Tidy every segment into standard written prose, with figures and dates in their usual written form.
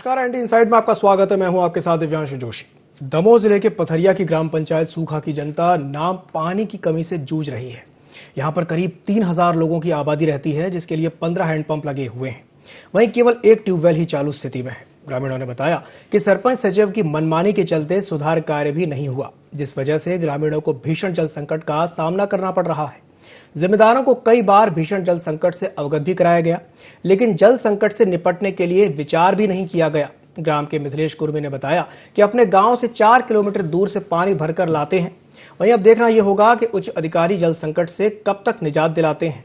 नमस्कार, ND inside में आपका स्वागत है। मैं हूं आपके साथ दिव्यांशु जोशी। दमोह जिले के पथरिया की ग्राम पंचायत सूखा की जनता नाम पानी की कमी से जूझ रही है। यहां पर करीब 3000 लोगों की आबादी रहती है, जिसके लिए 15 हैंडपंप लगे हुए हैं। वहीं केवल एक ट्यूबवेल ही चालू स्थिति में है। ग्रामीणों ने बताया कि सरपंच सचिव की मनमानी के चलते सुधार कार्य भी नहीं हुआ, जिस वजह से ग्रामीणों को भीषण जल संकट का सामना करना पड़ रहा है। जिम्मेदारों को कई बार भीषण जल संकट से अवगत भी कराया गया, लेकिन जल संकट से निपटने के लिए विचार भी नहीं किया गया। ग्राम के मिथिलेश कुर्मी ने बताया कि अपने गांव से 4 किलोमीटर दूर से पानी भरकर लाते हैं। वहीं अब देखना यह होगा कि उच्च अधिकारी जल संकट से कब तक निजात दिलाते हैं।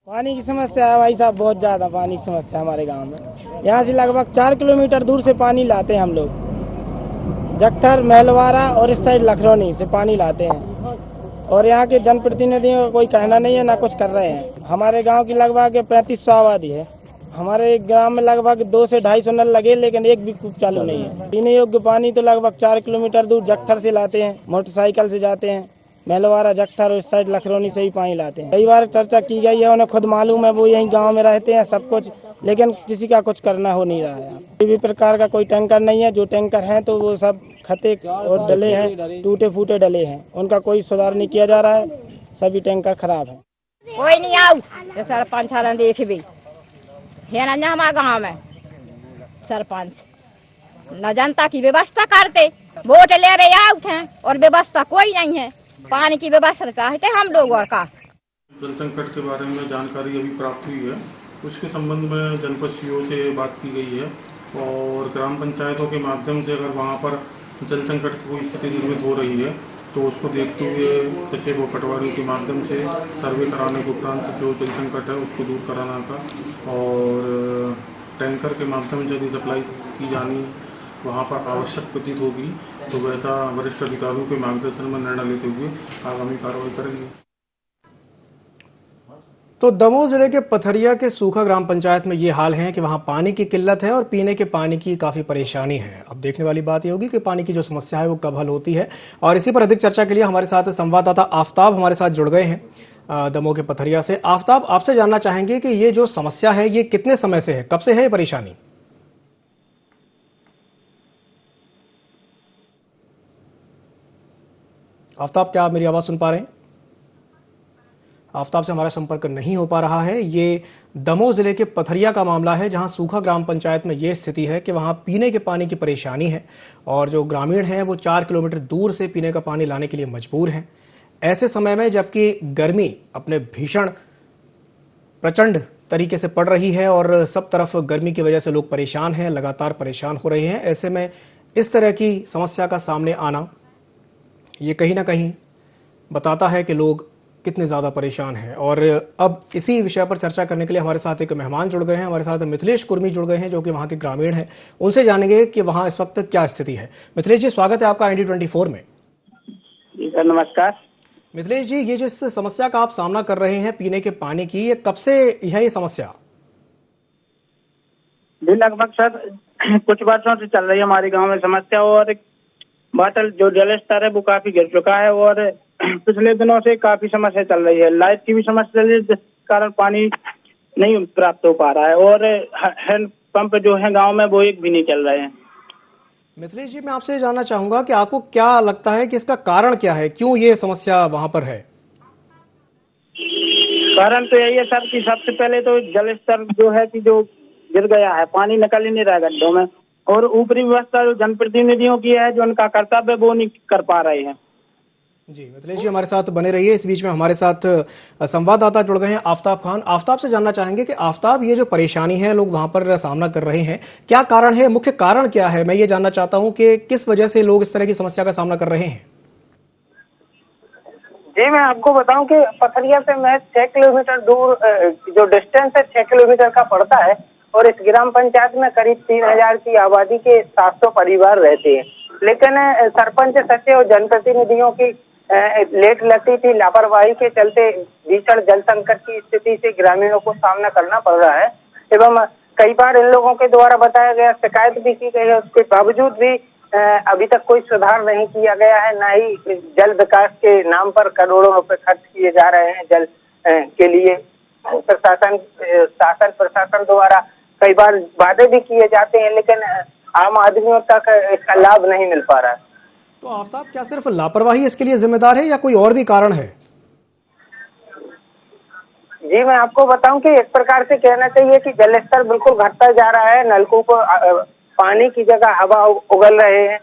पानी की समस्या है भाई साहब, बहुत ज्यादा पानी की समस्या हमारे गांव में। यहाँ से लगभग 4 किलोमीटर दूर से पानी लाते हैं हम लोग। जखथर, महलवारा और इस साइड लखरौनी से पानी लाते हैं, और यहाँ के जनप्रतिनिधियों का कोई कहना नहीं है, ना कुछ कर रहे हैं। हमारे गांव की लगभग 3500 आबादी है। हमारे ग्राम में लगभग 200 से 250 नल लगे, लेकिन एक भी कूप चालू नहीं है। पीने योग्य पानी तो लगभग 4 किलोमीटर दूर जखथर से लाते हैं, मोटरसाइकिल से जाते हैं। महलवारा, जखथर और इस साइड लखरौनी से ही पानी लाते हैं। कई बार चर्चा की गई है, उन्हें खुद मालूम है, वो यहीं गांव में रहते हैं सब कुछ, लेकिन किसी का कुछ करना हो नहीं रहा है। किसी भी प्रकार का कोई टैंकर नहीं है। जो टैंकर हैं तो वो सब खते और डले हैं, टूटे फूटे डले हैं, उनका कोई सुधार नहीं किया जा रहा है। सभी टैंकर खराब है। कोई नहीं आओ सरपंच देख भी है ना हमारे गाँव में। सरपंच न जनता की व्यवस्था करते, वोट ले आउट हैं और व्यवस्था कोई नहीं है। पानी की व्यवस्था चाहते हम लोग। और का जल संकट के बारे में जानकारी अभी प्राप्त हुई है, उसके संबंध में जनपद सीओ से बात की गई है, और ग्राम पंचायतों के माध्यम से अगर वहां पर जल संकट की कोई स्थिति निर्मित हो रही है तो उसको देखते हुए सचिव व पटवारी के माध्यम से सर्वे कराने के उपरांत जो जल संकट है उसको दूर कराना था, और टैंकर के माध्यम से यदि सप्लाई की जानी वहाँ पर आवश्यक प्रतीत होगी तो वैसा वरिष्ठ अधिकारियों के मार्गदर्शन में निर्णय लेते हुए आगामी कार्रवाई करेंगे। तो दमोह जिले के पथरिया के सूखा ग्राम पंचायत में ये हाल है कि वहां पानी की किल्लत है और पीने के पानी की काफी परेशानी है। अब देखने वाली बात ये होगी कि पानी की जो समस्या है वो कब हल होती है। और इसी पर अधिक चर्चा के लिए हमारे साथ संवाददाता आफ्ताब हमारे साथ जुड़ गए हैं दमोह के पथरिया से। आफ्ताब, आपसे जानना चाहेंगे कि ये जो समस्या है ये कितने समय से है, कब से है ये परेशानी? आफ्ताब, क्या आप मेरी आवाज सुन पा रहे हैं? आफ्ताब से हमारा संपर्क नहीं हो पा रहा है। ये दमोह जिले के पथरिया का मामला है, जहां सूखा ग्राम पंचायत में ये स्थिति है कि वहां पीने के पानी की परेशानी है और जो ग्रामीण हैं वो 4 किलोमीटर दूर से पीने का पानी लाने के लिए मजबूर हैं। ऐसे समय में जबकि गर्मी अपने भीषण प्रचंड तरीके से पड़ रही है और सब तरफ गर्मी की वजह से लोग परेशान हैं, लगातार परेशान हो रहे हैं। ऐसे में इस तरह की समस्या का सामने आना ये कहीं ना कहीं बताता है कि लोग कितने ज़्यादा परेशान हैं। और अब इसी विषय पर चर्चा करने के लिए हमारे साथ एक मेहमान जुड़ गए हैं। हमारे साथ मिथिलेश कुर्मी जुड़ गए हैं, जो कि वहाँ के ग्रामीण हैं। उनसे जानेंगे कि वहाँ इस वक्त क्या स्थिति है। मिथिलेश जी, स्वागत है आपका ND24 में। जी सर, नमस्कार। मिथिलेश जी, ये जिस समस्या का आप सामना कर रहे हैं पीने के पानी की, ये कब से है ये समस्या? जी लगभग सर कुछ वर्षों से चल रही है हमारे गाँव में समस्या, और वाटर जो जल स्तर है वो काफी गिर चुका है, और पिछले दिनों से काफी समस्या चल रही है। लाइट की भी समस्या चल रही है, जिस कारण पानी नहीं प्राप्त हो पा रहा है, और हैंड पंप जो है गांव में वो एक भी नहीं चल रहे हैं। मिथिलेश जी, मैं आपसे जानना चाहूंगा कि आपको क्या लगता है कि इसका कारण क्या है, क्यों ये समस्या वहां पर है? कारण तो यही है सर कि सबसे पहले तो जल स्तर जो है कि जो गिर गया है, पानी निकल ही नहीं रहा गड्ढों में, और ऊपरी व्यवस्था जो जनप्रतिनिधियों की है, जो उनका कर्तव्य वो नहीं कर पा रहे हैं। जी मिथिलेश जी, हमारे साथ बने रहिए। इस बीच में हमारे साथ संवाददाता जुड़ गए हैं, आफ्ताब खान। आफ्ताब से जानना चाहेंगे कि आफ्ताब, ये जो परेशानी है लोग वहां पर सामना कर रहे हैं, क्या कारण है, मुख्य कारण क्या है? मैं ये जानना चाहता हूं कि किस वजह से लोग इस तरह की समस्या का सामना कर रहे हैं। जी मैं आपको बताऊं कि पथरिया से मैं 6 किलोमीटर दूर जो डिस्टेंस है 6 किलोमीटर का पड़ता है, और इस ग्राम पंचायत में करीब 3000 की आबादी के 700 परिवार रहते हैं। लेकिन सरपंच, सचिव और जनप्रतिनिधियों की लेट लगती थी लापरवाही के चलते भीषण जल संकट की स्थिति से ग्रामीणों को सामना करना पड़ रहा है, एवं कई बार इन लोगों के द्वारा बताया गया, शिकायत भी की गई है, उसके बावजूद भी अभी तक कोई सुधार नहीं किया गया है, ना ही जल विकास के नाम पर करोड़ों रुपए खर्च किए जा रहे हैं जल के लिए। शासन प्रशासन द्वारा कई बार वादे भी किए जाते हैं, लेकिन आम आदमियों तक इसका लाभ नहीं मिल पा रहा है। तो आफ्ताब, क्या सिर्फ लापरवाही इसके लिए जिम्मेदार है या कोई और भी कारण है? जी, मैं आपको बताऊं कि एक प्रकार से कहना चाहिए कि जल स्तर बिल्कुल घटता जा रहा है। नलकूप पानी की जगह हवा उगल रहे हैं,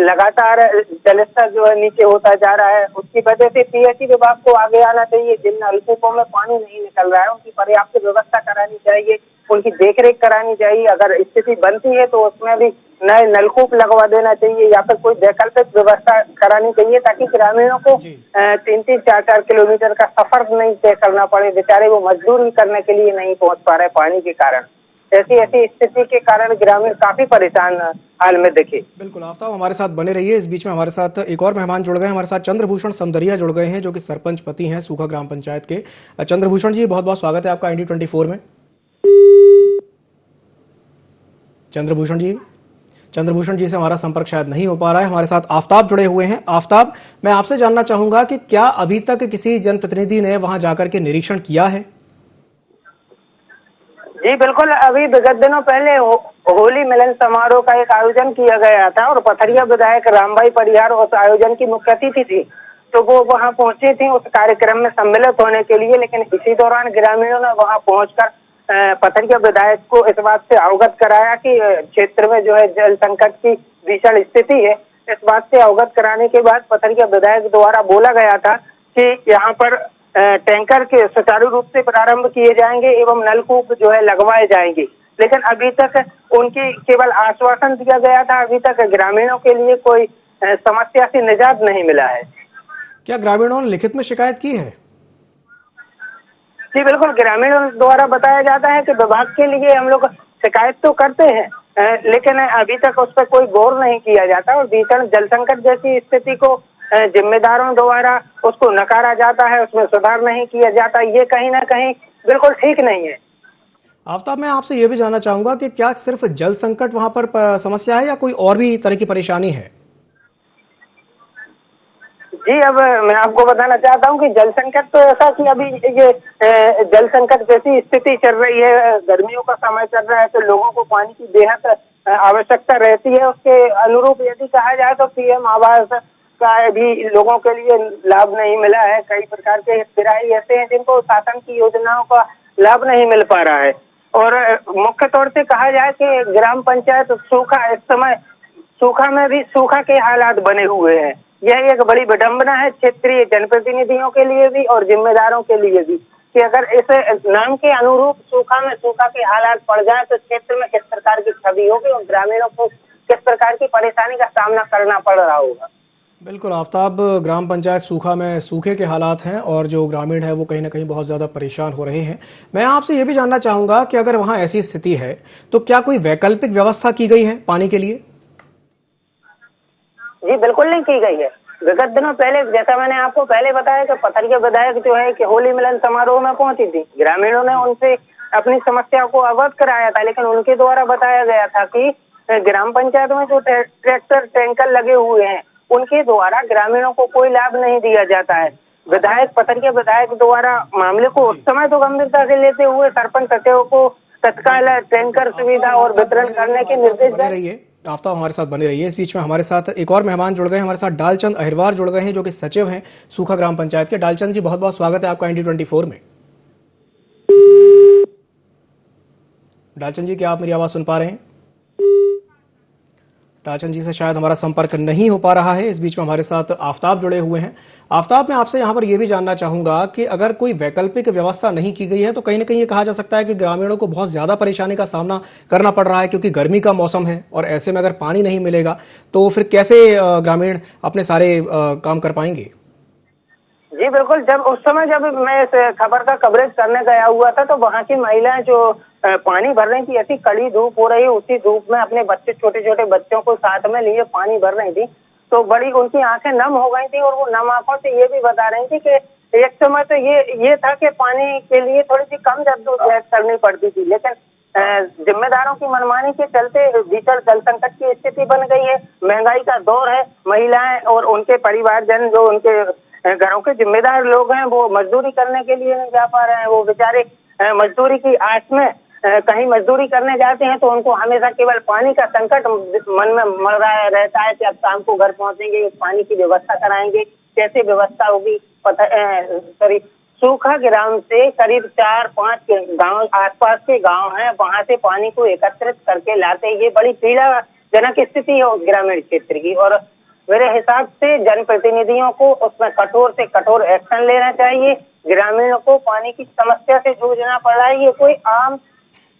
लगातार जल स्तर जो है नीचे होता जा रहा है। उसकी वजह से पीएचई विभाग को आगे आना चाहिए। जिन नलकूपों में पानी नहीं निकल रहा है उनकी पर्याप्त व्यवस्था करानी चाहिए, उनकी देखरेख करानी चाहिए। अगर स्थिति बनती है तो उसमें भी नए नलकूप लगवा देना चाहिए या फिर कोई वैकल्पिक व्यवस्था करानी चाहिए, ताकि ग्रामीणों को 3-3, 4-4 किलोमीटर का सफर नहीं तय करना पड़े। बेचारे वो मजदूरी करने के लिए नहीं पहुंच पा रहे पानी के कारण। ऐसी स्थिति के कारण ग्रामीण काफी परेशान हाल में दिखे। बिल्कुल आफ्ताब, हमारे साथ बने रहिए। इस बीच में हमारे साथ एक और मेहमान जुड़ गए, हमारे साथ चंद्रभूषण समदरिया जुड़ गए हैं, जो कि सरपंच पति हैं सूखा ग्राम पंचायत के। चंद्रभूषण जी, बहुत बहुत स्वागत है आपका ND24 में। चंद्रभूषण जी से हमारा संपर्क शायद नहीं हो पा रहा है। हमारे साथ आफ्ताब जुड़े हुए हैं। आफ्ताब, मैं आपसे जानना चाहूंगा कि क्या अभी तक किसी जनप्रतिनिधि ने वहां जाकर के निरीक्षण किया है? जी बिल्कुल, अभी विगत दिनों पहले होली मिलन समारोह का एक आयोजन किया गया था और पथरिया विधायक रामभाई परिहार उस आयोजन की मुख्य अतिथि थी। तो वो वहां पहुंची थी उस कार्यक्रम में सम्मिलित होने के लिए, लेकिन इसी दौरान ग्रामीणों ने वहां पहुंचकर पथरिया विधायक को इस बात से अवगत कराया कि क्षेत्र में जो है जल संकट की भीषण स्थिति है। इस बात से अवगत कराने के बाद पथरिया विधायक द्वारा बोला गया था कि यहाँ पर टैंकर के सुचारू रूप से प्रारंभ किए जाएंगे एवं नलकूप जो है लगवाए जाएंगे, लेकिन अभी तक उनकी केवल आश्वासन दिया गया था। अभी तक ग्रामीणों के लिए कोई समस्या से निजात नहीं मिला है। क्या ग्रामीणों ने लिखित में शिकायत की है? जी बिल्कुल, ग्रामीणों द्वारा बताया जाता है कि विभाग के लिए हम लोग शिकायत तो करते हैं, लेकिन अभी तक उस पर कोई गौर नहीं किया जाता और भीषण जल संकट जैसी स्थिति को जिम्मेदारों द्वारा उसको नकारा जाता है, उसमें सुधार नहीं किया जाता। ये कहीं ना कहीं बिल्कुल ठीक नहीं है। आफ्ताब, मैं आपसे ये भी जानना चाहूंगा कि क्या सिर्फ जल संकट वहां पर समस्या है या कोई और भी तरह की परेशानी है? जी, अब मैं आपको बताना चाहता हूँ कि जल संकट तो ऐसा कि अभी ये जल संकट जैसी स्थिति चल रही है, गर्मियों का समय चल रहा है, तो लोगों को पानी की बेहद आवश्यकता रहती है। उसके अनुरूप यदि कहा जाए तो PM आवास का भी लोगों के लिए लाभ नहीं मिला है। कई प्रकार के हितग्राही ऐसे हैं जिनको शासन की योजनाओं का लाभ नहीं मिल पा रहा है। और मुख्य तौर से कहा जाए कि ग्राम पंचायत सूखा, इस समय सूखा में भी सूखा के हालात बने हुए हैं। यह एक बड़ी विडंबना है क्षेत्रीय जनप्रतिनिधियों के लिए भी और जिम्मेदारों के लिए भी कि अगर इस नाम के अनुरूप सूखा में सूखा के हालात पड़ जाए तो क्षेत्र में किस प्रकार की छवि होगी और ग्रामीणों को किस प्रकार की परेशानी का सामना करना पड़ रहा होगा। बिल्कुल आफ्ताब, ग्राम पंचायत सूखा में सूखे के हालात हैं और जो ग्रामीण है वो कहीं ना कहीं बहुत ज्यादा परेशान हो रहे हैं। मैं आपसे ये भी जानना चाहूंगा कि अगर वहां ऐसी स्थिति है तो क्या कोई वैकल्पिक व्यवस्था की गई है पानी के लिए? जी बिल्कुल नहीं की गई है। विगत दिनों पहले, जैसा मैंने आपको पहले बताया कि पथरिया विधायक जो है कि होली मिलन समारोह में पहुंची थी, ग्रामीणों ने उनसे अपनी समस्या को अवगत कराया था, लेकिन उनके द्वारा बताया गया था कि ग्राम पंचायत में जो ट्रैक्टर टैंकर लगे हुए हैं उनके द्वारा ग्रामीणों को कोई लाभ नहीं दिया जाता है। विधायक पथरिया विधायक द्वारा मामले को उस समय तो गंभीरता से लेते हुए सरपंच सचिव को तत्काल टैंकर सुविधा और वितरण करने के निर्देश दिए। आफ्ताब, हमारे साथ बने रहिए। इस बीच में हमारे साथ एक और मेहमान जुड़ गए, हमारे साथ डालचंद अहिरवार जुड़ गए हैं, जो कि सचिव हैं सूखा ग्राम पंचायत के। डालचंद जी, बहुत बहुत स्वागत है आपका ND24 में। डालचंद जी, क्या आप मेरी आवाज सुन पा रहे हैं? डालचंद जी से शायद हमारा संपर्क नहीं हो पा रहा है। इस बीच में हमारे साथ आफ्ताब जुड़े हुए हैं। आफ्ताब, मैं आपसे यहाँ पर यह भी जानना चाहूंगा कि अगर कोई वैकल्पिक व्यवस्था नहीं की गई है तो कहीं ना कहीं ये कहा जा सकता है कि ग्रामीणों को बहुत ज्यादा परेशानी का सामना करना पड़ रहा है, क्योंकि गर्मी का मौसम है और ऐसे में अगर पानी नहीं मिलेगा तो फिर कैसे ग्रामीण अपने सारे काम कर पाएंगे? जी बिल्कुल, उस समय जब मैं इस खबर का कवरेज करने गया हुआ था तो वहाँ की महिलाएं जो पानी भर रही थी, ऐसी कड़ी धूप हो रही, उसी धूप में अपने बच्चे, छोटे छोटे बच्चों को साथ में लिए पानी भर रही थी, तो बड़ी उनकी आंखें नम हो गई थी और वो नम आंखों से ये भी बता रही थी कि एक समय तो ये था कि पानी के लिए थोड़ी सी कम जद्दोजहद करनी पड़ती थी, लेकिन जिम्मेदारों की मनमानी के चलते भीषण जल संकट की स्थिति बन गई है। महंगाई का दौर है। महिलाएं और उनके परिवारजन, जो उनके घरों के जिम्मेदार लोग हैं, वो मजदूरी करने के लिए नहीं जा पा रहे हैं। वो बेचारे मजदूरी की आस में कहीं मजदूरी करने जाते हैं तो उनको हमेशा केवल पानी का संकट मन में मर रहा रहता है कि अब शाम को घर पहुंचेंगे, पानी की व्यवस्था कराएंगे, कैसे व्यवस्था होगी। सॉरी, सूखा ग्राम से करीब 4-5 गांव आसपास के गांव हैं, वहां से पानी को एकत्रित करके लाते। ये बड़ी पीड़ाजनक स्थिति है उस ग्रामीण क्षेत्र की, और मेरे हिसाब से जनप्रतिनिधियों को उसमें कठोर से कठोर एक्शन लेना चाहिए। ग्रामीणों को पानी की समस्या से जूझना पड़ रहा है, ये कोई आम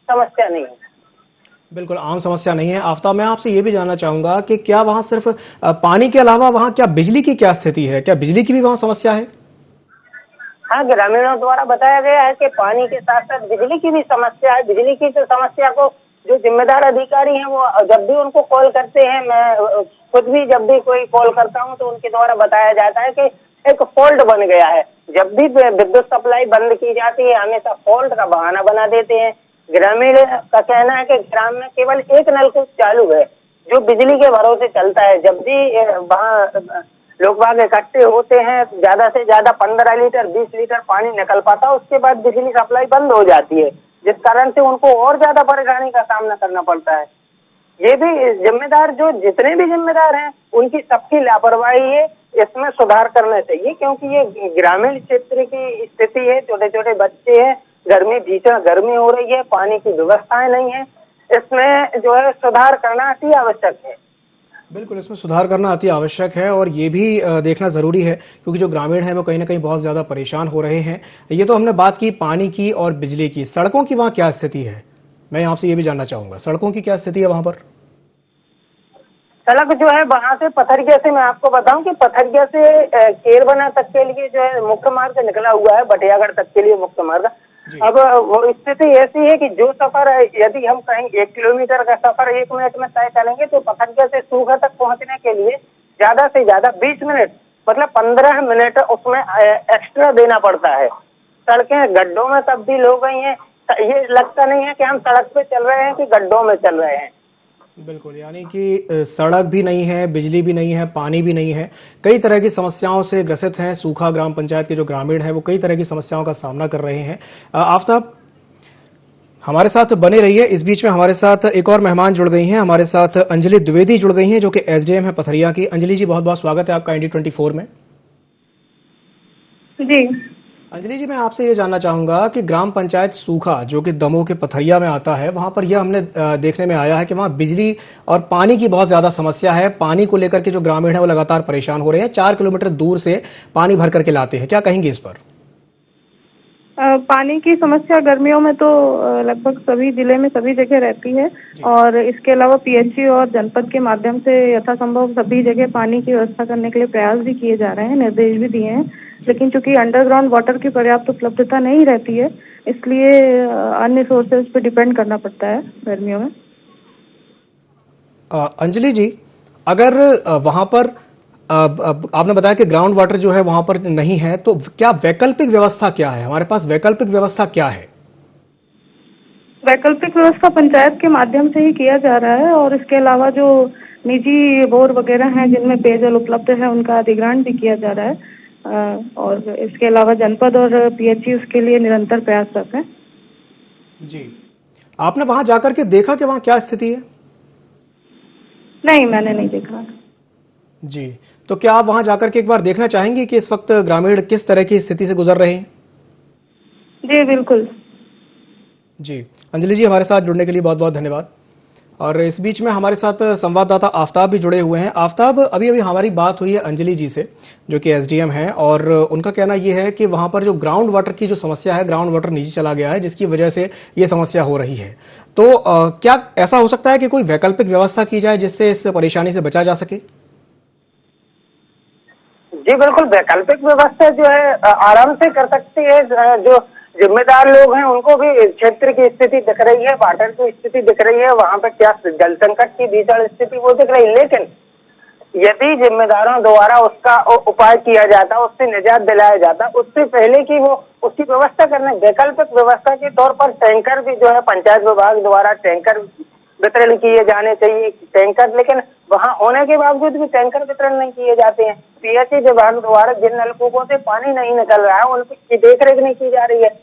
समस्या नहीं है। बिल्कुल आम समस्या नहीं है। आफ्ताब, मैं आपसे ये भी जानना चाहूंगा कि क्या वहां सिर्फ पानी के अलावा वहां क्या बिजली की क्या स्थिति है? क्या बिजली की भी वहां समस्या है? हाँ, ग्रामीणों द्वारा बताया गया है कि पानी के साथ साथ बिजली की भी समस्या है। बिजली की जो समस्या को जो जिम्मेदार अधिकारी हैं वो जब भी उनको कॉल करते हैं, मैं खुद भी जब भी कोई कॉल करता हूं तो उनके द्वारा बताया जाता है कि एक फॉल्ट बन गया है। जब भी विद्युत सप्लाई बंद की जाती है हमेशा फॉल्ट का बहाना बना देते हैं। ग्रामीण का कहना है कि ग्राम में केवल एक नलकूप चालू है जो बिजली के भरोसे चलता है। जब भी वहाँ लोग बाग इकट्ठे होते हैं, ज्यादा से ज्यादा 15 लीटर 20 लीटर पानी निकल पाता है, उसके बाद बिजली सप्लाई बंद हो जाती है, जिस कारण से उनको और ज्यादा परेशानी का सामना करना पड़ता है। ये भी जिम्मेदार, जो जितने भी जिम्मेदार हैं, उनकी सबकी लापरवाही है। इसमें सुधार करना चाहिए, क्योंकि ये ग्रामीण क्षेत्र की स्थिति है। छोटे छोटे बच्चे हैं, गर्मी, भीषण गर्मी हो रही है, पानी की व्यवस्थाएं नहीं है। इसमें जो है सुधार करना अति आवश्यक है। बिल्कुल, इसमें सुधार करना अति आवश्यक है, और ये भी देखना जरूरी है क्योंकि जो ग्रामीण हैं वो कहीं ना कहीं बहुत ज्यादा परेशान हो रहे हैं। ये तो हमने बात की पानी की और बिजली की। सड़कों की वहाँ क्या स्थिति है? मैं आपसे ये भी जानना चाहूंगा, सड़कों की क्या स्थिति है वहां पर? सड़क जो है वहां से पथरिया से, मैं आपको बताऊं कि पथरिया से केरबना तक के लिए जो है मुख्य मार्ग निकला हुआ है, बटियागढ़ तक के लिए मुख्य मार्ग। अब वो स्थिति ऐसी है कि जो सफर यदि हम कहीं 1 किलोमीटर का सफर 1 मिनट में तय करेंगे तो पथरिया से सूखा तक पहुंचने के लिए ज्यादा से ज्यादा 20 मिनट, मतलब 15 मिनट उसमें एक्स्ट्रा देना पड़ता है। सड़कें गड्ढों में तब्दील हो गई हैं। ये लगता नहीं है कि हम सड़क पे चल रहे हैं कि गड्ढों में चल रहे हैं। बिल्कुल, यानी कि सड़क भी नहीं है, बिजली भी नहीं है, पानी भी नहीं है। कई तरह की समस्याओं से ग्रसित हैं। सूखा ग्राम पंचायत के जो ग्रामीण हैं वो कई तरह की समस्याओं का सामना कर रहे हैं। आफ्ताब, हमारे साथ बने रहिए। इस बीच में हमारे साथ एक और मेहमान जुड़ गई हैं। हमारे साथ अंजलि द्विवेदी जुड़ गई हैं, जो कि एसडीएम है पथरिया की। अंजलि जी, बहुत बहुत स्वागत है आपका इंडी 24 में। जी अंजलि जी, मैं आपसे ये जानना चाहूंगा कि ग्राम पंचायत सूखा, जो कि दमोह के पथरिया में आता है, वहां पर यह हमने देखने में आया है कि वहां बिजली और पानी की बहुत ज्यादा समस्या है। पानी को लेकर के जो ग्रामीण है वो लगातार परेशान हो रहे हैं। 4 किलोमीटर दूर से पानी भर करके लाते हैं। क्या कहेंगे इस पर? पानी की समस्या गर्मियों में तो लगभग सभी जिले में सभी जगह रहती है, और इसके अलावा पीएचई और जनपद के माध्यम से यथासंभव सभी जगह पानी की व्यवस्था करने के लिए प्रयास भी किए जा रहे हैं, निर्देश भी दिए हैं। लेकिन चूंकि अंडरग्राउंड वाटर की पर्याप्त उपलब्धता नहीं रहती है, इसलिए अन्य सोर्सेज पे डिपेंड करना पड़ता है गर्मियों में। अंजलि जी, अगर वहां पर आपने बताया कि ग्राउंड वाटर जो है वहां पर नहीं है, तो क्या वैकल्पिक व्यवस्था क्या है? हमारे पास वैकल्पिक व्यवस्था क्या है? वैकल्पिक व्यवस्था पंचायत के माध्यम से ही किया जा रहा है, और इसके अलावा जो निजी बोर वगैरह हैं जिनमें पेयजल उपलब्ध है उनका अधिग्रहण भी किया जा रहा है। और इसके अलावा जनपद और पीएचई उसके लिए निरंतर प्रयासरत है। जी, आपने वहां जाकर के देखा कि वहां क्या स्थिति है? नहीं, मैंने नहीं देखा। जी, तो क्या आप वहां जाकर के एक बार देखना चाहेंगे कि इस वक्त ग्रामीण किस तरह की स्थिति से गुजर रहे हैं? जी बिल्कुल। जी, अंजलि जी, हमारे साथ जुड़ने के लिए बहुत बहुत धन्यवाद। और इस बीच में हमारे साथ संवाददाता आफ्ताब भी जुड़े हुए हैं। आफ्ताब, अभी अभी हमारी बात हुई है अंजलि जी से, जो कि एसडीएम हैं, और उनका कहना यह है कि वहां पर जो ग्राउंड वाटर की जो समस्या है, ग्राउंड वाटर नीचे चला गया है, जिसकी वजह से ये समस्या हो रही है। तो क्या ऐसा हो सकता है कि कोई वैकल्पिक व्यवस्था की जाए जिससे इस परेशानी से बचा जा सके? जी बिल्कुल, वैकल्पिक व्यवस्था जो है आराम से कर सकती है। जो जिम्मेदार लोग हैं उनको भी क्षेत्र की स्थिति दिख रही है, वाटर की स्थिति दिख रही है, वहां पर क्या जल संकट की भीषण स्थिति वो दिख रही है। लेकिन यदि जिम्मेदारों द्वारा उसका उपाय किया जाता, उससे निजात दिलाया जाता, उससे पहले कि वो उसकी व्यवस्था करने, वैकल्पिक व्यवस्था के तौर पर टैंकर भी जो है पंचायत विभाग द्वारा टैंकर वितरण किए जाने चाहिए टैंकर, लेकिन वहां होने के बावजूद भी टैंकर वितरण नहीं किए जाते हैं। पीएचई विभाग द्वारा जिन नलकूपों से पानी नहीं निकल रहा है उनकी देखरेख नहीं की जा रही है।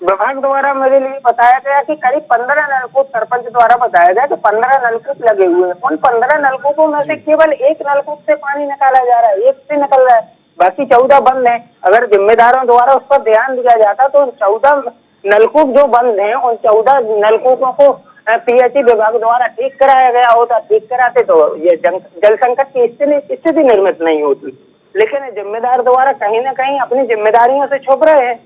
विभाग द्वारा मेरे लिए बताया गया कि करीब 15 नलकूप, सरपंच द्वारा बताया गया कि 15 नलकूप लगे हुए हैं। उन 15 नलकूपों में से केवल एक नलकूप से पानी निकाला जा रहा है, एक से निकल रहा है, बाकी 14 बंद है। अगर जिम्मेदारों द्वारा उस पर ध्यान दिया जाता तो 14 नलकूप जो बंद हैं उन 14 नलकूपों को पीएचई विभाग द्वारा ठीक कराया गया होता। ठीक कराते तो ये जल संकट की स्थिति निर्मित नहीं होती, लेकिन जिम्मेदार द्वारा कहीं ना कहीं अपनी जिम्मेदारियों से छुप रहे हैं।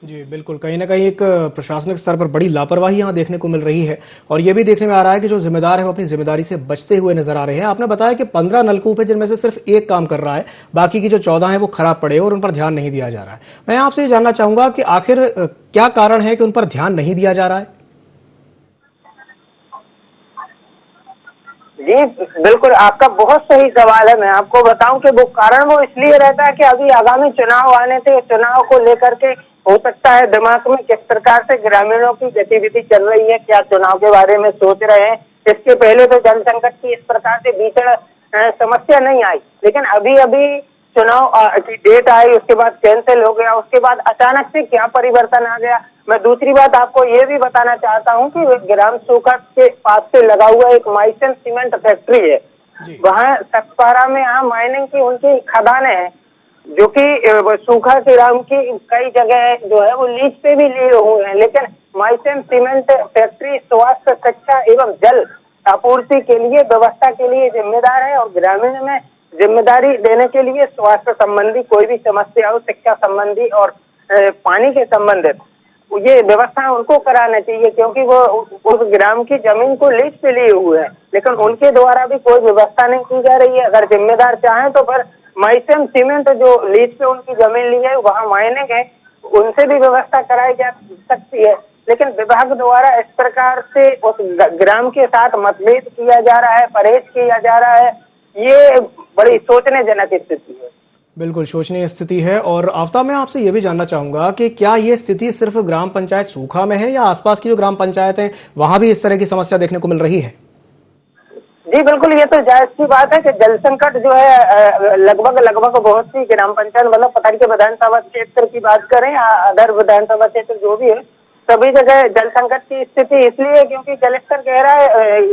जी बिल्कुल, कहीं ना कहीं एक प्रशासनिक स्तर पर बड़ी लापरवाही यहाँ देखने को मिल रही है और ये भी देखने में आ रहा है कि जो जिम्मेदार है वो अपनी जिम्मेदारी से बचते हुए नजर आ रहे हैं। आपने बताया कि 15 नलकूप है जिनमें से सिर्फ एक काम कर रहा है, बाकी की जो 14 है वो खराब पड़े और उन पर ध्यान नहीं दिया जा रहा है। मैं आपसे ये जानना चाहूंगा कि आखिर क्या कारण है कि उन पर ध्यान नहीं दिया जा रहा है? जी बिल्कुल, आपका बहुत सही सवाल है। मैं आपको बताऊं कि वो कारण वो इसलिए रहता है कि अभी आगामी चुनाव आने थे, चुनाव को लेकर के हो सकता है दिमाग में किस प्रकार से ग्रामीणों की गतिविधि चल रही है, क्या चुनाव के बारे में सोच रहे हैं। इसके पहले तो जल संकट की इस प्रकार से भीषण समस्या नहीं आई, लेकिन अभी अभी चुनाव की डेट आई, उसके बाद कैंसिल हो गया, उसके बाद अचानक से क्या परिवर्तन आ गया। मैं दूसरी बात आपको ये भी बताना चाहता हूँ कि ग्राम सूखा के पास से लगा हुआ एक माइसन सीमेंट फैक्ट्री है, वहाँ सतपारा में यहाँ माइनिंग की उनकी खदानें हैं, जो कि सूखा के राम की कई जगह जो है वो लीज पे भी लिए हुए हैं, लेकिन माइसन सीमेंट फैक्ट्री स्वास्थ्य, शिक्षा एवं जल आपूर्ति के लिए, व्यवस्था के लिए जिम्मेदार है और ग्रामीण में जिम्मेदारी देने के लिए स्वास्थ्य संबंधी कोई भी समस्या हो, शिक्षा संबंधी और पानी के संबंधित ये व्यवस्था उनको कराना चाहिए, क्योंकि वो उस ग्राम की जमीन को लीज पे लिए हुए हैं, लेकिन उनके द्वारा भी कोई व्यवस्था नहीं की जा रही है। अगर जिम्मेदार चाहें तो फिर माइसन सीमेंट जो लीज पे उनकी जमीन ली है वहाँ माइनिंग है, उनसे भी व्यवस्था कराई जा सकती है, लेकिन विभाग द्वारा इस प्रकार से उस ग्राम के साथ मतभेद किया जा रहा है, परहेज किया जा रहा है, ये बड़ी सोचनेजनक स्थिति है। बिल्कुल शोचनीय स्थिति है। और आफ्ताब, मैं आपसे ये भी जानना चाहूंगा कि क्या ये स्थिति सिर्फ ग्राम पंचायत सूखा में है या आसपास की जो ग्राम पंचायत है वहां भी इस तरह की समस्या देखने को मिल रही है? जी बिल्कुल, ये तो जायज की बात है कि जल संकट जो है लगभग बहुत सी ग्राम पंचायत, मतलब पथरिया विधानसभा क्षेत्र की बात करें या अदर विधानसभा क्षेत्र जो भी है, सभी जगह जल संकट की स्थिति इसलिए क्योंकि जलस्तर गहरा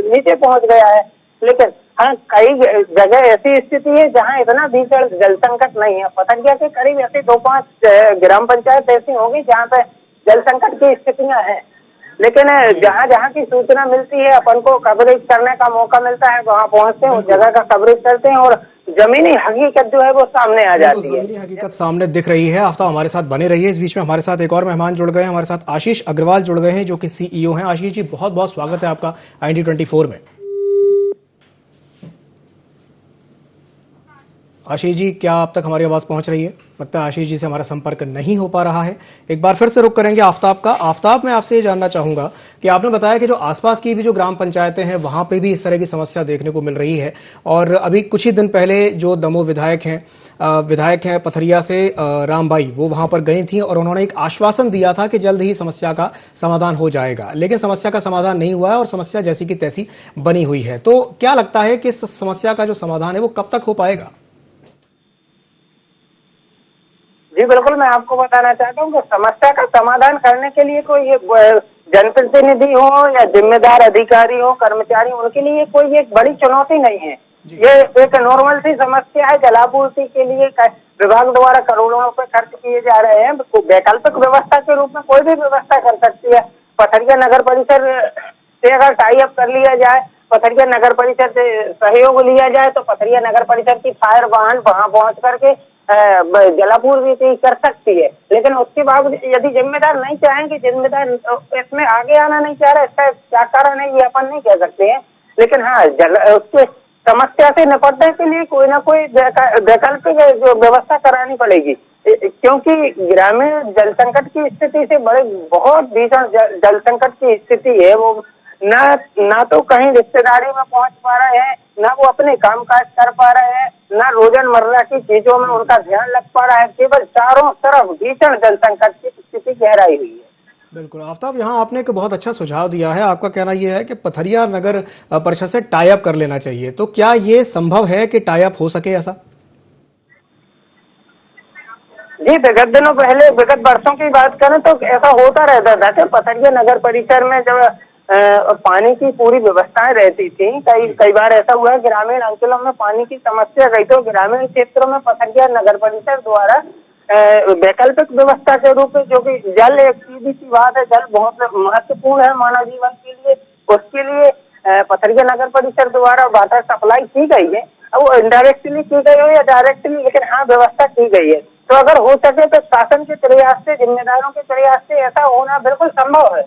नीचे पहुंच गया है। लेकिन हाँ, कई जगह ऐसी स्थिति है जहाँ इतना भीषण जल संकट नहीं है। पथरिया के करीब ऐसे 2-5 ग्राम पंचायत ऐसी होंगी जहाँ पे जल संकट की स्थितियां हैं, लेकिन जहाँ की सूचना मिलती है, अपन को कवरेज करने का मौका मिलता है, वहाँ पहुँचते हैं, उस जगह का कवरेज करते हैं और जमीनी हकीकत जो है वो सामने आ जाती है। जमीनी हकीकत सामने दिख रही है। आफ्ताब हमारे साथ बने रहिए। इस बीच में हमारे साथ एक और मेहमान जुड़ गए हैं, हमारे साथ आशीष अग्रवाल जुड़ गए हैं जो कि CEO हैं। आशीष जी, बहुत बहुत स्वागत है आपका IND24 में। आशीष जी, क्या आप तक हमारी आवाज पहुंच रही है? लगता है आशीष जी से हमारा संपर्क नहीं हो पा रहा है। एक बार फिर से रुक करेंगे आफ्ताब का। आफ्ताब, मैं आपसे ये जानना चाहूंगा कि आपने बताया कि जो आसपास की भी जो ग्राम पंचायतें हैं वहां पे भी इस तरह की समस्या देखने को मिल रही है, और अभी कुछ ही दिन पहले जो दमोह विधायक हैं पथरिया से रामबाई, वो वहां पर गई थी और उन्होंने एक आश्वासन दिया था कि जल्द ही समस्या का समाधान हो जाएगा, लेकिन समस्या का समाधान नहीं हुआ है और समस्या जैसी की तैसी बनी हुई है। तो क्या लगता है कि इस समस्या का जो समाधान है वो कब तक हो पाएगा? जी बिल्कुल, मैं आपको बताना चाहता हूँ कि समस्या का समाधान करने के लिए कोई जनप्रतिनिधि हो या जिम्मेदार अधिकारी हो, कर्मचारी, उनके लिए कोई एक बड़ी चुनौती नहीं है। ये एक नॉर्मल सी समस्या है। जलापूर्ति के लिए विभाग द्वारा करोड़ों रुपए खर्च किए जा रहे हैं, वैकल्पिक व्यवस्था के रूप में कोई भी व्यवस्था कर सकती है। पथरिया नगर परिषद से अगर टाई अप कर लिया जाए, पथरिया नगर परिषद से सहयोग लिया जाए, तो पथरिया नगर परिषद की फायर वाहन वहां पहुंच करके जलापूर्ति कर सकती है। लेकिन उसके बावजूद यदि जिम्मेदार नहीं चाहेंगे, जिम्मेदार इसमें आगे आना नहीं चाह रहा, इसका क्या कारण है ये अपन नहीं कह सकते हैं, लेकिन हाँ, उसके समस्या से निपटने के लिए कोई ना कोई वैकल्पिक जो व्यवस्था करानी पड़ेगी, क्योंकि ग्रामीण जल संकट की स्थिति से बहुत भीषण जल संकट की स्थिति है। वो ना तो कहीं रिश्तेदारी में पहुंच पा रहे हैं, ना वो अपने कामकाज कर पा रहे हैं, ना रोजमर्रा की चीजों में उनका ध्यान लग पा रहा है। केवल चारों तरफ भीषण जल संकट की स्थिति गहराई हुई है। बिल्कुल आफ्ताब, यहाँ आपने एक बहुत अच्छा सुझाव दिया है। आपका कहना यह है कि पथरिया नगर परिषद से टाई अप कर लेना चाहिए, तो क्या ये संभव है कि टाई अप हो सके ऐसा? जी, विगत वर्षों की बात करें तो ऐसा होता रहता था कि पथरिया नगर परिसर में जब पानी की पूरी व्यवस्थाएं रहती थी, कई बार ऐसा हुआ है ग्रामीण अंचलों में पानी की समस्या रही, तो ग्रामीण क्षेत्रों में पथरिया नगर परिषद द्वारा वैकल्पिक व्यवस्था के रूप में, जो कि जल एक सीधी सी बात है, जल बहुत महत्वपूर्ण है मानव जीवन के लिए, उसके लिए पथरिया नगर परिषद द्वारा वाटर सप्लाई की गई है। अब वो इनडायरेक्टली की गई हो या डायरेक्टली, लेकिन हाँ व्यवस्था की गई है। तो अगर हो सके तो शासन के प्रयास से, जिम्मेदारों के प्रयास से ऐसा होना बिल्कुल संभव है,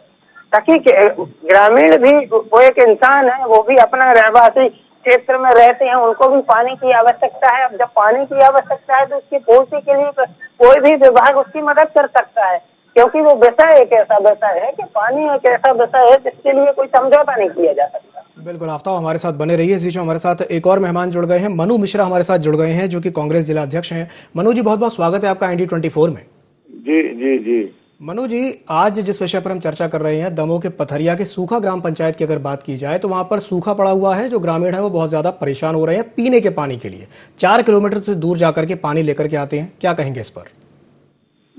ताकि ग्रामीण भी, वो एक इंसान है, वो भी अपना रहवासी क्षेत्र में रहते हैं, उनको भी पानी की आवश्यकता है। अब जब पानी की आवश्यकता है तो उसकी पूर्ति के लिए कोई भी विभाग उसकी मदद कर सकता है, क्योंकि वो विषय एक ऐसा विषय है कि पानी एक ऐसा विषय है जिसके लिए कोई समझौता नहीं किया जा सकता। बिल्कुल आफ्ताब, हमारे साथ बने रहिए। इस बीच में हमारे साथ एक और मेहमान जुड़ गए हैं, मनु मिश्रा हमारे साथ जुड़ गए हैं, जो कि कांग्रेस जिला अध्यक्ष हैं। मनु जी, बहुत बहुत स्वागत है आपका ND24 में। जी जी जी। मनु जी, आज जिस विषय पर हम चर्चा कर रहे हैं, दमोह के पथरिया के सूखा ग्राम पंचायत की अगर बात की जाए तो वहां पर सूखा पड़ा हुआ है। जो ग्रामीण है वो बहुत ज्यादा परेशान हो रहे हैं पीने के पानी के लिए। 4 किलोमीटर से दूर जाकर के पानी लेकर के आते हैं, क्या कहेंगे इस पर?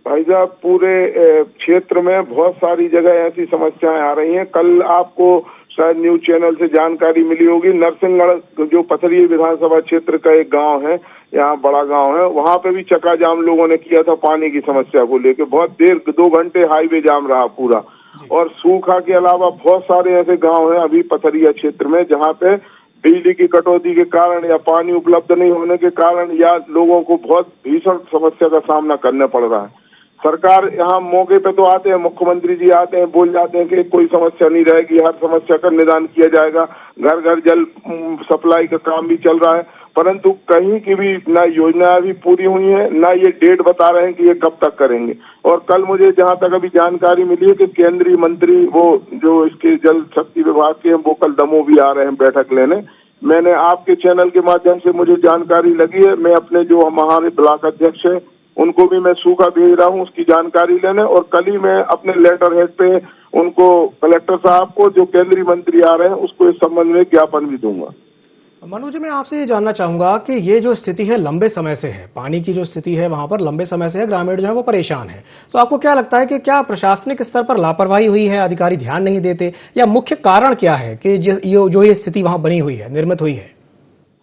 भाई साहब, पूरे क्षेत्र में बहुत सारी जगह ऐसी समस्याएं आ रही हैं। कल आपको शायद न्यूज चैनल से जानकारी मिली होगी, नरसिंहगढ़ जो पथरिया विधानसभा क्षेत्र का एक गांव है, यहाँ बड़ा गांव है, वहां पे भी चक्का जाम लोगों ने किया था पानी की समस्या को लेकर। बहुत देर, 2 घंटे हाईवे जाम रहा पूरा। और सूखा के अलावा बहुत सारे ऐसे गांव हैं अभी पथरिया क्षेत्र में जहाँ पे बिजली की कटौती के कारण या पानी उपलब्ध नहीं होने के कारण या लोगों को बहुत भीषण समस्या का सामना करना पड़ रहा है। सरकार यहाँ मौके पे तो आते हैं, मुख्यमंत्री जी आते हैं, बोल जाते हैं कि कोई समस्या नहीं रहेगी, हर समस्या का निदान किया जाएगा, घर घर जल सप्लाई का काम भी चल रहा है, परंतु कहीं की भी ना योजना अभी पूरी हुई है, ना ये डेट बता रहे हैं कि ये कब तक करेंगे। और कल मुझे जहाँ तक अभी जानकारी मिली है कि केंद्रीय मंत्री, वो जो इसके जल शक्ति विभाग के हैं, वो कल दमोह भी आ रहे हैं बैठक लेने। मैंने आपके चैनल के माध्यम से मुझे जानकारी लगी है, मैं अपने जो हमारे ब्लॉक अध्यक्ष है उनको भी मैं सूखा भेज रहा हूँ उसकी जानकारी लेने, और कल ही मैं अपने लेटर हेड पे उनको, कलेक्टर साहब को, जो केंद्रीय मंत्री आ रहे हैं, उसको इस संबंध में ज्ञापन भी दूंगा। मनु जी, मैं आपसे ये जानना चाहूंगा कि ये जो स्थिति है लंबे समय से है, पानी की जो स्थिति है वहां पर लंबे समय से है, ग्रामीण जो है वो परेशान है, तो आपको क्या लगता है कि क्या प्रशासनिक स्तर पर लापरवाही हुई है, अधिकारी ध्यान नहीं देते, या मुख्य कारण क्या है कि जो ये स्थिति वहां बनी हुई है, निर्मित हुई है?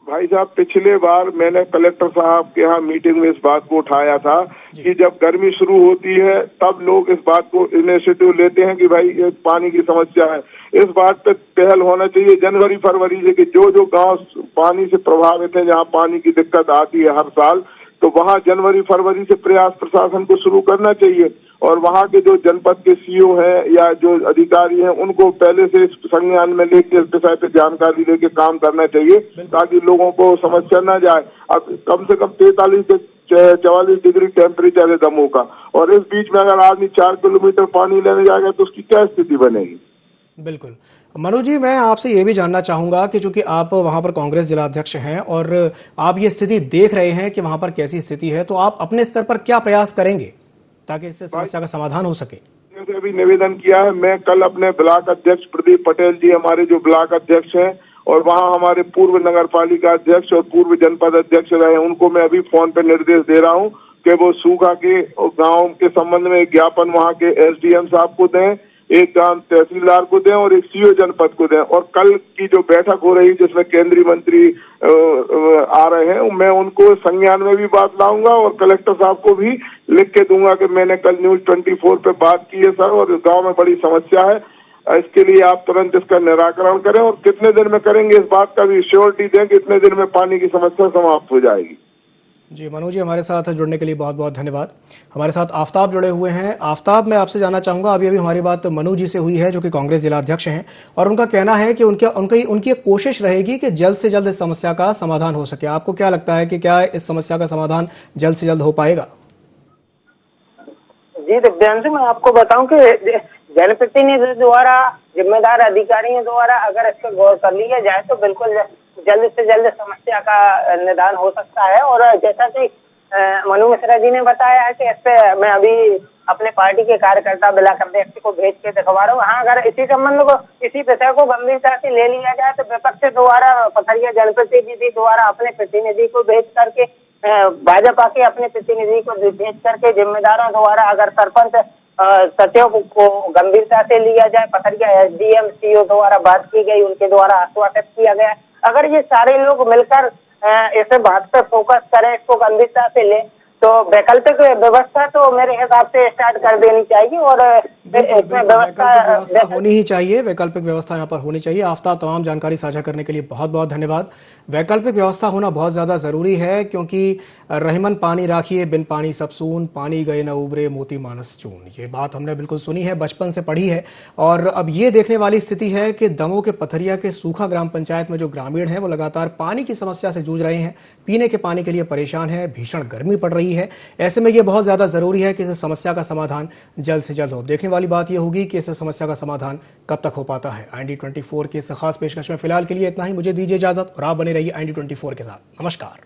भाई साहब, पिछले बार मैंने कलेक्टर साहब के यहाँ मीटिंग में इस बात को उठाया था कि जब गर्मी शुरू होती है तब लोग इस बात को इनिशिएटिव लेते हैं कि भाई ये पानी की समस्या है। इस बात पे पहल होना चाहिए जनवरी फरवरी से कि जो जो गांव पानी से प्रभावित है, जहाँ पानी की दिक्कत आती है हर साल, तो वहाँ जनवरी फरवरी से प्रयास प्रशासन को शुरू करना चाहिए। और वहाँ के जो जनपद के सीईओ हैं या जो अधिकारी हैं उनको पहले से संज्ञान में लेके इस विषय पे जानकारी लेके काम करना चाहिए, ताकि लोगों को समस्या न जाए। अब कम से कम 43 से 44 डिग्री टेम्परेचर है दमोह का, और इस बीच में अगर आदमी 4 किलोमीटर पानी लेने जाएगा तो उसकी क्या स्थिति बनेगी? बिल्कुल। मनु जी, मैं आपसे ये भी जानना चाहूंगा कि चूंकि आप वहां पर कांग्रेस जिला अध्यक्ष हैं और आप ये स्थिति देख रहे हैं कि वहां पर कैसी स्थिति है, तो आप अपने स्तर पर क्या प्रयास करेंगे ताकि इससे समस्या का समाधान हो सके? जैसे अभी निवेदन किया है, मैं कल अपने ब्लॉक अध्यक्ष प्रदीप पटेल जी, हमारे जो ब्लॉक अध्यक्ष हैं, और वहाँ हमारे पूर्व नगर पालिका अध्यक्ष और पूर्व जनपद अध्यक्ष रहे, उनको मैं अभी फोन पे निर्देश दे रहा हूँ कि वो सूखा के गाँव के संबंध में एक ज्ञापन वहाँ के SDM साहब को दें, एक गांव तहसीलदार को दें और एक सीईओ जनपद को दें। और कल की जो बैठक हो रही जिसमें केंद्रीय मंत्री आ रहे हैं, मैं उनको संज्ञान में भी बात लाऊंगा और कलेक्टर साहब को भी लिख के दूंगा कि मैंने कल न्यूज 24 पे बात की है सर, और गांव में बड़ी समस्या है, इसके लिए आप तुरंत इसका निराकरण करें, और कितने दिन में करेंगे इस बात का भी श्योरिटी दें कि इतने दिन में पानी की समस्या समाप्त हो जाएगी। जी मनु जी, हमारे साथ जुड़ने के लिए बहुत बहुत धन्यवाद। हमारे साथ आफ्ताब जुड़े हुए हैं। आफ्ताब, मैं आपसे जानना चाहूंगा, अभी हमारी बात मनु जी से हुई है जो कि कांग्रेस जिला अध्यक्ष हैं, और उनका कहना है कि उनकी एक कोशिश रहेगी कि जल्द से जल्द इस समस्या का समाधान हो सके। आपको क्या लगता है कि क्या इस समस्या का समाधान जल्द से जल्द हो पाएगा? जी दिव्यांशु, मैं आपको बताऊं कि जनप्रतिनिधि द्वारा, जिम्मेदार अधिकारियों द्वारा अगर इस पर गौर कर लिया जाए तो बिल्कुल जल्द से जल्द समस्या का निदान हो सकता है। और जैसा कि मनु मिश्रा जी ने बताया है कि इस पे मैं अभी अपने पार्टी के कार्यकर्ता बिलाकर व्यक्ति को भेज के दिखवा रहा हूँ। हाँ, अगर इसी संबंध को, इसी विषय को गंभीरता से ले लिया जाए तो विपक्ष द्वारा, पथरिया जनप्रतिनिधि द्वारा अपने प्रतिनिधि को भेज करके, भाजपा के अपने प्रतिनिधि को भेज करके, जिम्मेदारों द्वारा अगर सरपंच सचिव को गंभीरता से लिया जाए, पथरिया एसडीएम सीओ द्वारा बात की गई, उनके द्वारा आश्वासित किया गया, अगर ये सारे लोग मिलकर इस बात पर फोकस करें, इसको गंभीरता से ले, तो वैकल्पिक व्यवस्था तो मेरे हिसाब से स्टार्ट कर देनी चाहिए। और इसमें व्यवस्था होनी ही चाहिए, वैकल्पिक व्यवस्था यहाँ पर होनी चाहिए। आफ्ताब, तमाम जानकारी साझा करने के लिए बहुत बहुत धन्यवाद। वैकल्पिक व्यवस्था होना बहुत ज्यादा जरूरी है, क्योंकि रहमन पानी राखिए बिन पानी सब सून, पानी गए न उबरे मोती मानस चून, ये बात हमने बिल्कुल सुनी है, बचपन से पढ़ी है। और अब ये देखने वाली स्थिति है कि दमोह के पथरिया के सूखा ग्राम पंचायत में जो ग्रामीण हैं वो लगातार पानी की समस्या से जूझ रहे हैं, पीने के पानी के लिए परेशान है, भीषण गर्मी पड़ रही है। ऐसे में ये बहुत ज्यादा जरूरी है कि इस समस्या का समाधान जल्द से जल्द हो। देखने वाली बात यह होगी कि इस समस्या का समाधान कब तक हो पाता है। IND24 की इस खास पेशकश में फिलहाल के लिए इतना ही। मुझे दीजिए इजाजत और आप बने रहिए IND24 के साथ। नमस्कार।